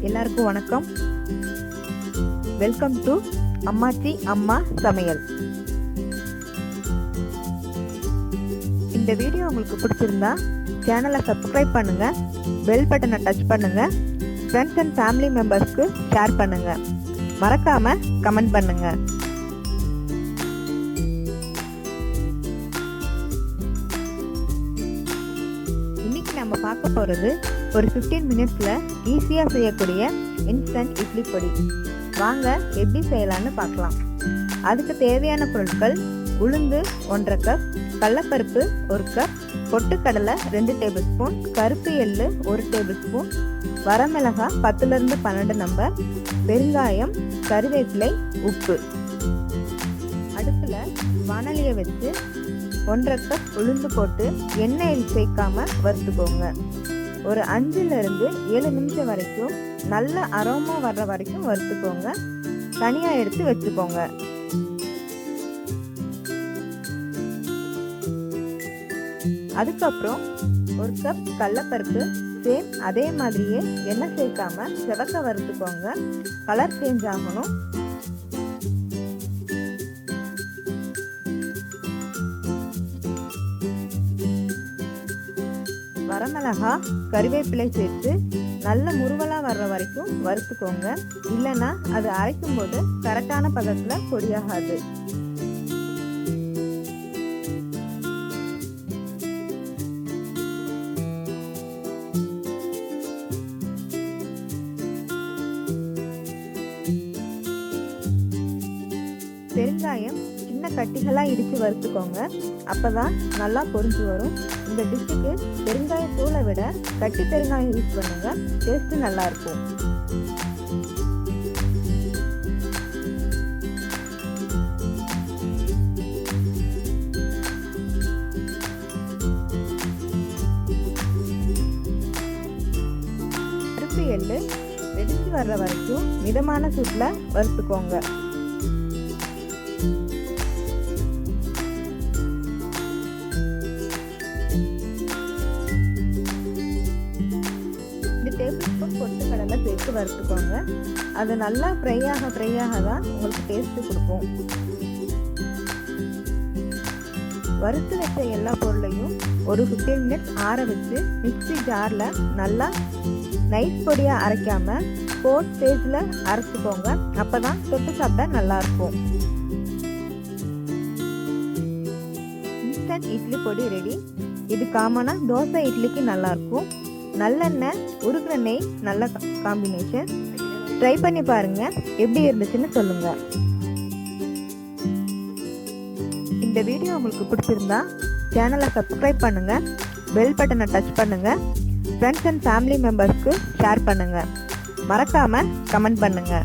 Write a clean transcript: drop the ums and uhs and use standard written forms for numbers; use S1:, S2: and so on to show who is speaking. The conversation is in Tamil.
S1: எல்லாருக்கும் வணக்கம். வெல்கம் டு அம்மாச்சி அம்மா சமையல். இந்த வீடியோ உங்களுக்கு பிடிச்சிருந்தா சேனலை சப்ஸ்கிரைப் பண்ணுங்க, பெல் பட்டனை டச் பண்ணுங்க, ஃப்ரெண்ட்ஸ் அண்ட் ஃபேமிலி மெம்பர்ஸ்க்கு ஷேர் பண்ணுங்க, மறக்காம கமெண்ட் பண்ணுங்க. இன்னைக்கு நம்ம பார்க்க போறது ஒரு 15 மினிட்ஸ்ல ஈஸியா செய்யக்கூடிய இன்ஸ்டன்ட் இட்லி பொடி. வாங்க எப்படி செய்யலாம்னு பார்க்கலாம். அதுக்கு தேவையான பொருட்கள்: உளுந்து 1½ கப், கடலைப்பருப்பு 1 கப், பொட்டுக்கடலை 2 டேபிள் ஸ்பூன், கருப்பு எள்ளு 1 டேபிள் ஸ்பூன், வரமிளகாய் 10 to 12 நம்பர், பெருங்காயம், கறிவேப்பிலை, உப்பு. அடுப்புல வாணலியை வச்சு 1½ கப் உளுந்து போட்டு எண்ணெயில் சேர்க்காம வறுத்துக்கோங்க. ஒரு 5 to 7 நிமிஷம் வரைக்கும் நல்ல அரோமா வர்ற வரைக்கும் வறுத்துக்கோங்க. தனியா எடுத்து வச்சுக்கோங்க. அதுக்கப்புறம் 1 கப் கடலைப்பருப்பு சேம் அதே மாதிரியே எண்ணெய் சேர்க்காம செவக்க வறுத்துக்கோங்க. கலர் சேஞ்ச் ஆகணும். வரமிளகாய், கறிவேப்பிலை சேர்த்து நல்ல முருவலா வர்ற வரைக்கும் வறுத்துக்கோங்க. இல்லைன்னா அது அரைக்கும் போது கரெக்டான பதத்துல பொடியாகாது. பெருங்காயம் சின்ன கட்டிகளா இடிச்சு வறுத்துக்கோங்க. அப்பதான் நல்லா பொரிஞ்சு வரும். இந்த டிஷ்ஷுக்கு பெருங்காய தூளை விட கட்டி பெருங்காயம் யூஸ் பண்ணுங்க, டேஸ்ட் நல்லா இருக்கும். கருப்பு எள்ளு வெடிச்சு வர்ற வரைக்கும் மிதமான சூட்ல வறுத்துக்கோங்க. டேபிள் ஸ்பூன் பொட்டுக்கடலை சேர்த்து வறுத்துக்கோங்க. அது நல்லா ஃப்ரை ஆக தான் உங்களுக்கு டேஸ்ட் கொடுக்கும். வறுத்து வச்ச எல்லா பொருளையும் ஒரு 15 மினிட்ஸ் ஆற வச்சு மிக்ஸி ஜார்ல நல்லா நைஸ் பொடியா அரைக்காம கோர்ஸ் ஸ்டேஜ்ல அரைச்சுக்கோங்க. அப்பதான் தொட்டு சாப்பிட நல்லா இருக்கும். இன்ஸ்டன்ட் இட்லி பொடி ரெடி. இது காமனா தோசை இட்லிக்கு நல்லா இருக்கும். நல்லெண்ணெய், உருகுற நெய் நல்ல காம்பினேஷன். ட்ரை பண்ணி பாருங்க, எப்படி இருந்துச்சுன்னு சொல்லுங்க. இந்த வீடியோ உங்களுக்கு பிடிச்சிருந்தா சேனலை சப்ஸ்கிரைப் பண்ணுங்க, பெல் பட்டனை டச் பண்ணுங்க, ஃப்ரெண்ட்ஸ் அண்ட் ஃபேமிலி மெம்பர்ஸ்க்கு ஷேர் பண்ணுங்க, மறக்காம கமெண்ட் பண்ணுங்க.